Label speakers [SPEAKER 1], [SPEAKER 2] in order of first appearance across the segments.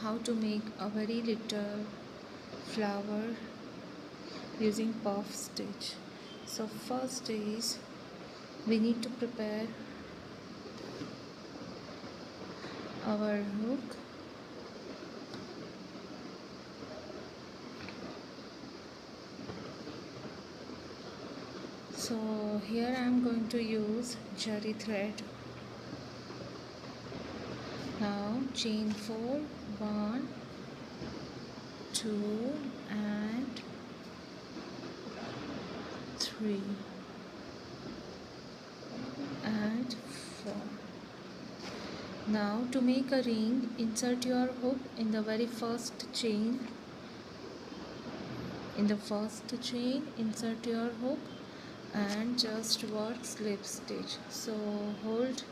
[SPEAKER 1] how to make a very little flower using puff stitch. So first is we need to prepare our hook. So here I am going to use jari thread. Now chain 4, 1, 2 and 3 and 4. Now to make a ring, insert your hook in the very first chain. In the first chain, insert your hook and just work slip stitch. So hold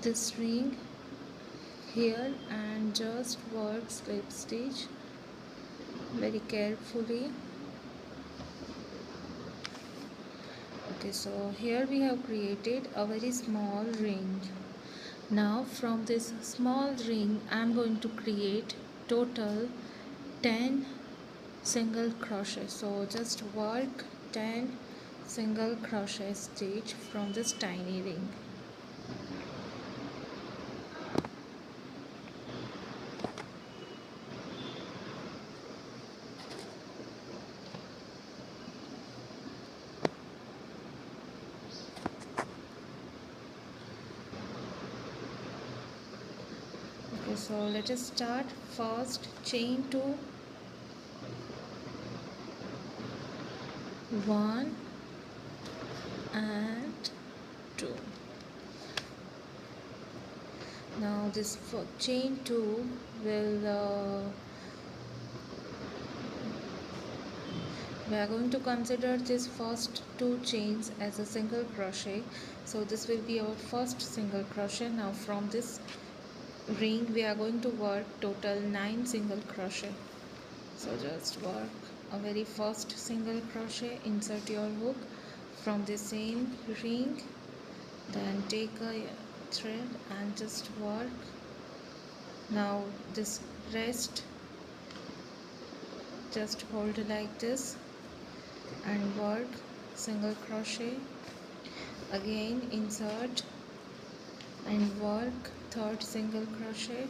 [SPEAKER 1] this ring here and just work slip stitch very carefully. Okay, so here we have created a very small ring. Now from this small ring I am going to create total 10 single crochet. So just work 10 single crochet stitch from this tiny ring. Okay, so let us start. First chain 2, 1 and 2. Now this chain 2 will we are going to consider this first 2 chains as a single crochet. So this will be our first single crochet. Now from this ring we are going to work total 9 single crochet. So just work a very first single crochet, insert your hook from the same ring, then take a thread and just work. Now this rest just hold like this and work single crochet, again insert and work third single crochet,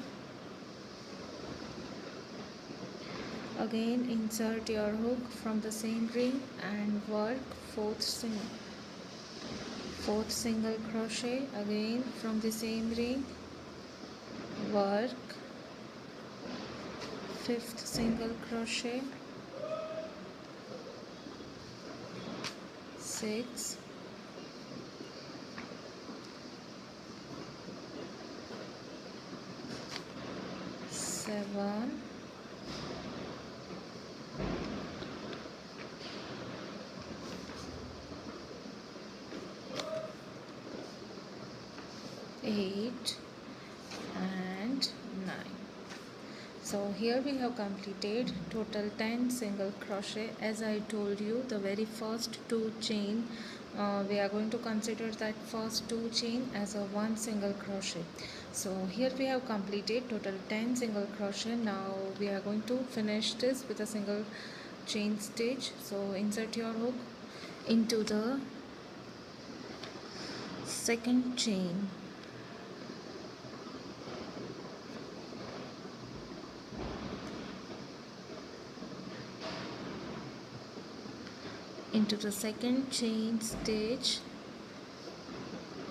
[SPEAKER 1] again insert your hook from the same ring and work fourth single crochet, again from the same ring work fifth single crochet, 6, 7, 8 and 9. So here we have completed total 10 single crochet. As I told you, the very first 2 chain we are going to consider that first 2 chain as a one single crochet. So here we have completed total 10 single crochet. Now we are going to finish this with a single chain stitch. So insert your hook into the second chain, into the second chain stitch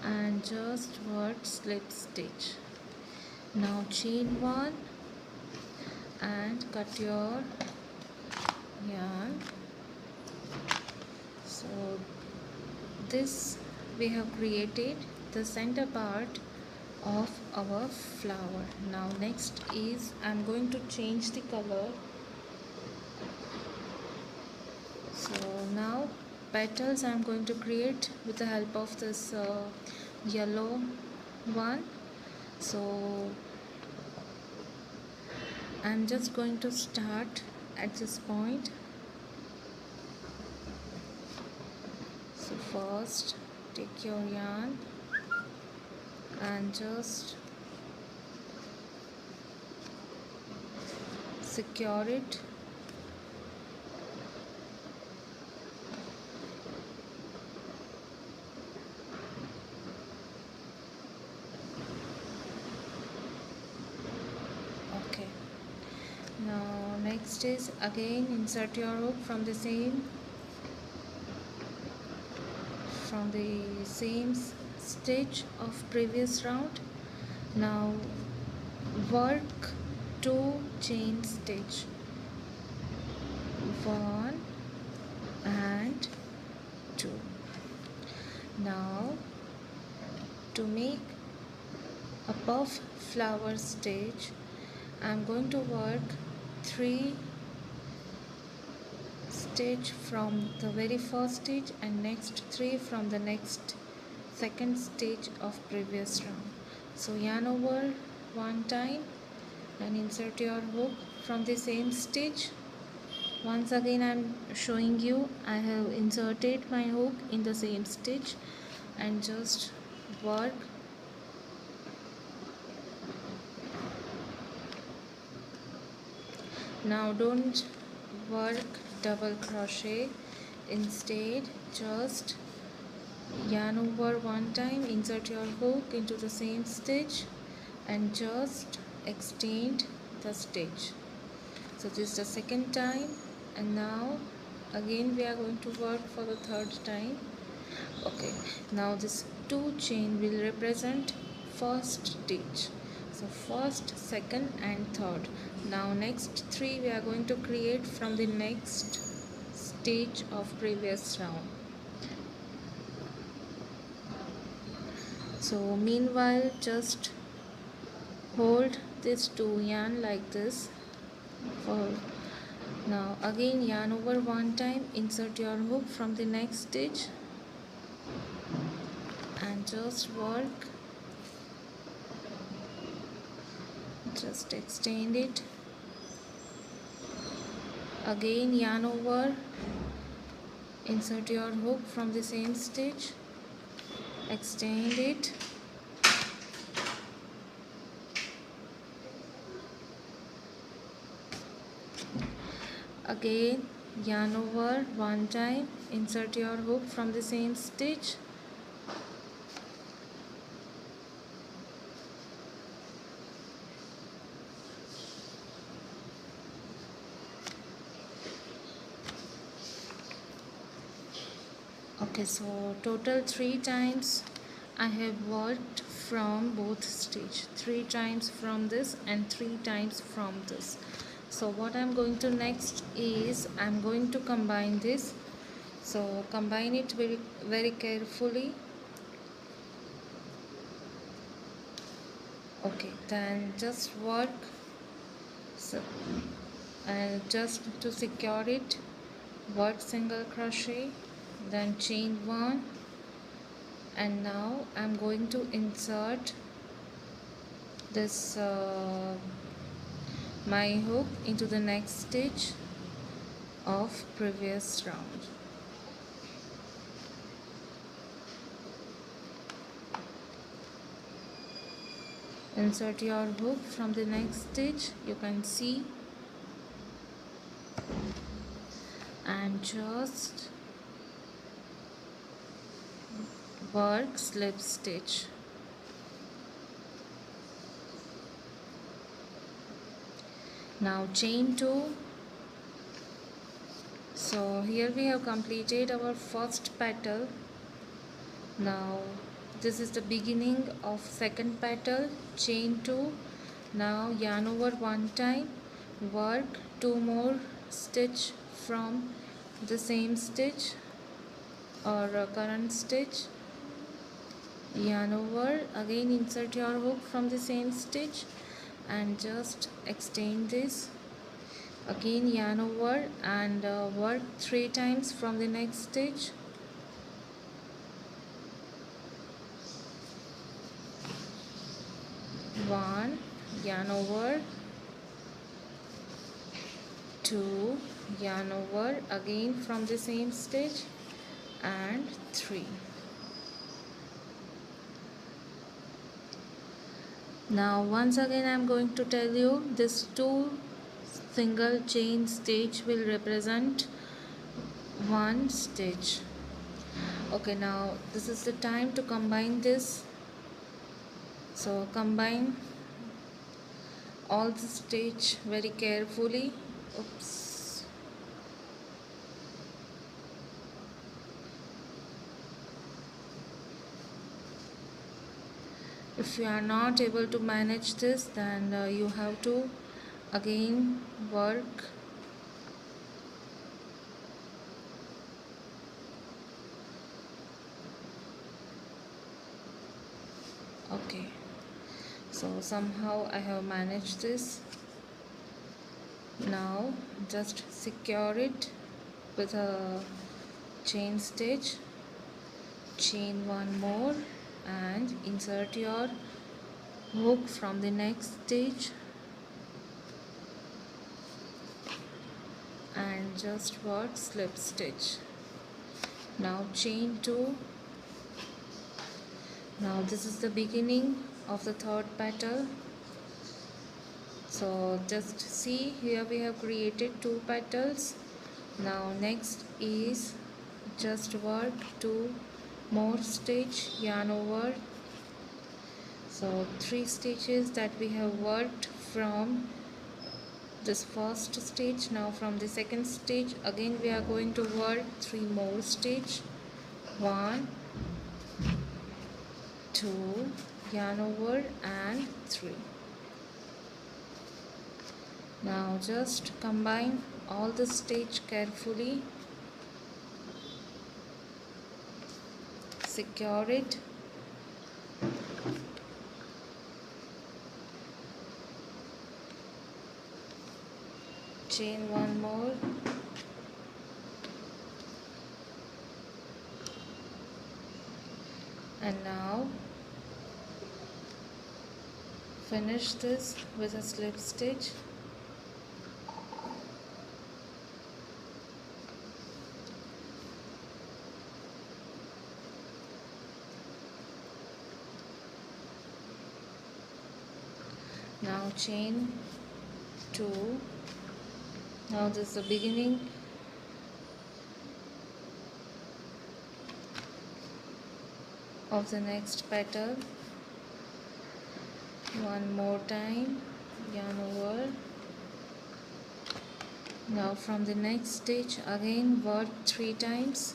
[SPEAKER 1] and just work slip stitch. Now chain 1 and cut your yarn. So this we have created the center part of our flower. Now next is I am going to change the color. So now petals I am going to create with the help of this yellow one. So I am just going to start at this point. So first take your yarn and just secure it. Okay, now next is again insert your hook from the same stitch of previous round. Now work 2 chain stitch, 1 and 2. Now to make a puff flower stitch, I am going to work 3 stitch from the very first stitch and next 3 from the next second stitch of previous round. So yarn over one time and insert your hook from the same stitch. Once again I am showing you, I have inserted my hook in the same stitch and just work. Now don't work double crochet, instead just yarn over one time, insert your hook into the same stitch and just extend the stitch. So this is the second time, and now again we are going to work for the third time. Okay, now this 2 chain will represent first stitch. So first, second and third. Now next 3 we are going to create from the next stitch of previous round. So meanwhile just hold this 2 yarn like this. For now again yarn over one time, insert your hook from the next stitch and just work. Just extend it. Again yarn over, insert your hook from the same stitch, extend it. Again yarn over one time, insert your hook from the same stitch, okay. So total 3 times I have worked from both stitch, 3 times from this and 3 times from this. So what I'm going to next is I'm going to combine this. So combine it very carefully. Okay, then just work. So and just to secure it, work single crochet, then chain 1, and now I'm going to insert this my hook into the next stitch of previous round. Insert your hook from the next stitch, you can see, and just work slip stitch. Now chain 2. So here we have completed our first petal. Now this is the beginning of second petal, chain 2. Now yarn over one time, work 2 more stitch from the same stitch or current stitch, yarn over, again insert your hook from the same stitch and just extend this. Again yarn over and work 3 times from the next stitch. One, yarn over, 2, yarn over, again from the same stitch, and 3. Now once again I am going to tell you, this 2 single chain stitch will represent one stitch. Okay, now this is the time to combine this. So combine all the stitch very carefully. Oops. If you are not able to manage this, then you have to again work. Okay, so somehow I have managed this. Now just secure it with a chain stitch, chain one more, and insert your hook from the next stitch and just work slip stitch. Now chain two. Now this is the beginning of the third petal. So just see, here we have created two petals. Now next is just work two more stitch, yarn over. So 3 stitches that we have worked from this first stitch. Now from the second stitch again we are going to work 3 more stitch, 1, 2, yarn over, and 3. Now just combine all the stitch carefully, secure it, chain one more, and now finish this with a slip stitch. Now chain 2. Now this is the beginning of the next petal. One more time, yarn over. Now from the next stitch again work 3 times,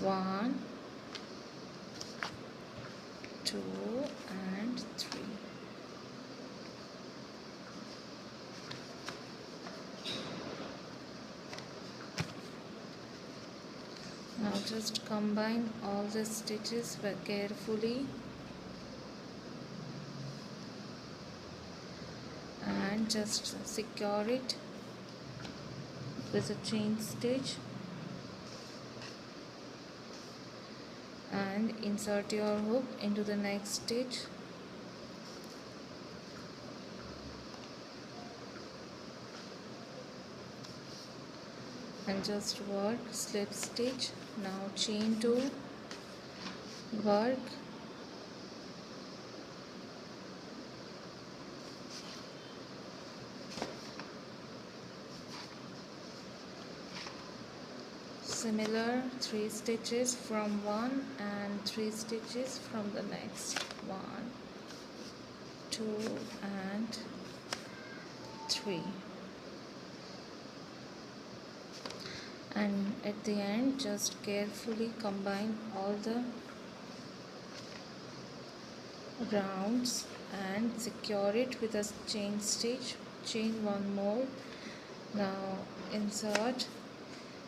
[SPEAKER 1] 1, 2, and 3. Now just combine all the stitches very carefully and just secure it with a chain stitch and insert your hook into the next stitch. And just work slip stitch. Now chain 2, work, similar 3 stitches from one and 3 stitches from the next, 1, 2, and 3. And at the end just carefully combine all the rounds and secure it with a chain stitch, chain one more. Now insert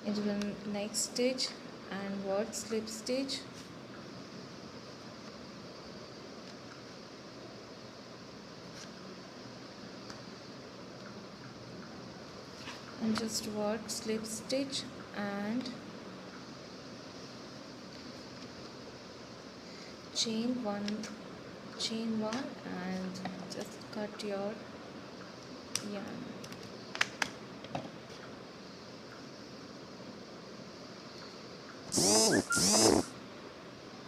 [SPEAKER 1] into the next stitch and work slip stitch, and just work slip stitch and chain one, and just cut your yarn.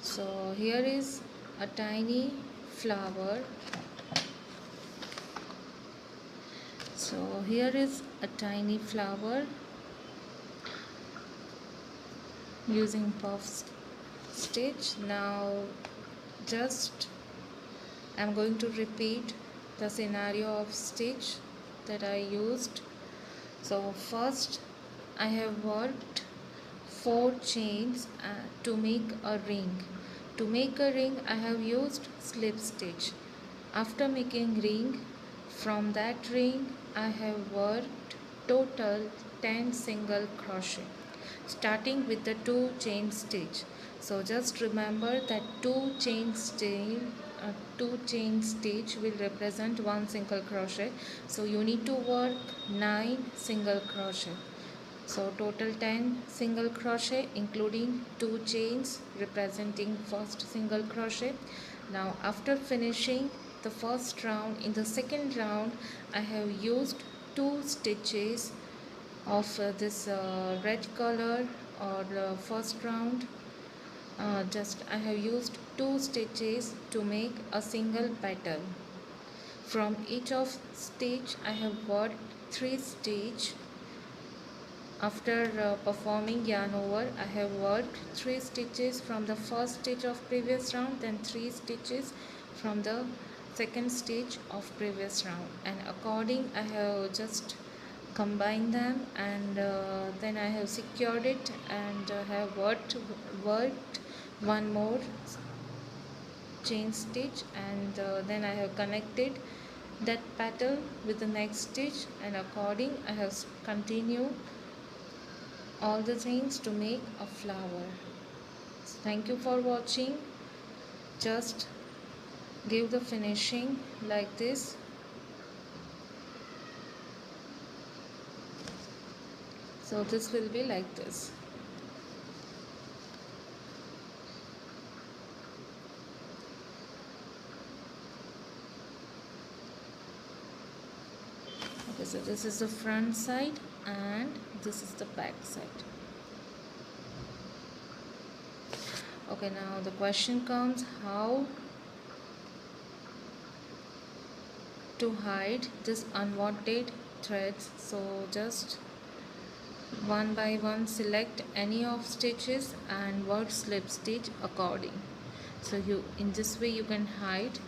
[SPEAKER 1] So here is a tiny flower. So here is a tiny flower using puff stitch. Now just I'm going to repeat the scenario of stitch that I used. So first I have worked 4 chains to make a ring. To make a ring I have used slip stitch. After making ring, from that ring I have worked total 10 single crochet starting with the 2 chain stitch. So just remember that 2 chain stitch will represent 1 single crochet. So you need to work 9 single crochet. So total 10 single crochet including 2 chains representing first single crochet. Now after finishing the first round, in the second round I have used 2 stitches of this red color, or the first round just I have used 2 stitches to make a single petal. From each of stitch I have worked 3 stitch. After performing yarn over, I have worked 3 stitches from the first stitch of previous round, then 3 stitches from the second stitch of previous round, and according I have just combined them, and then I have secured it, and have worked one more chain stitch, and then I have connected that petal with the next stitch, and according I have continued all the things to make a flower. So thank you for watching. Just give the finishing like this. So this will be like this. Okay, so this is the front side and this is the back side. Okay, now the question comes, how to hide this unwanted threads. So just one by one select any of stitches and work slip stitch according. So in this way you can hide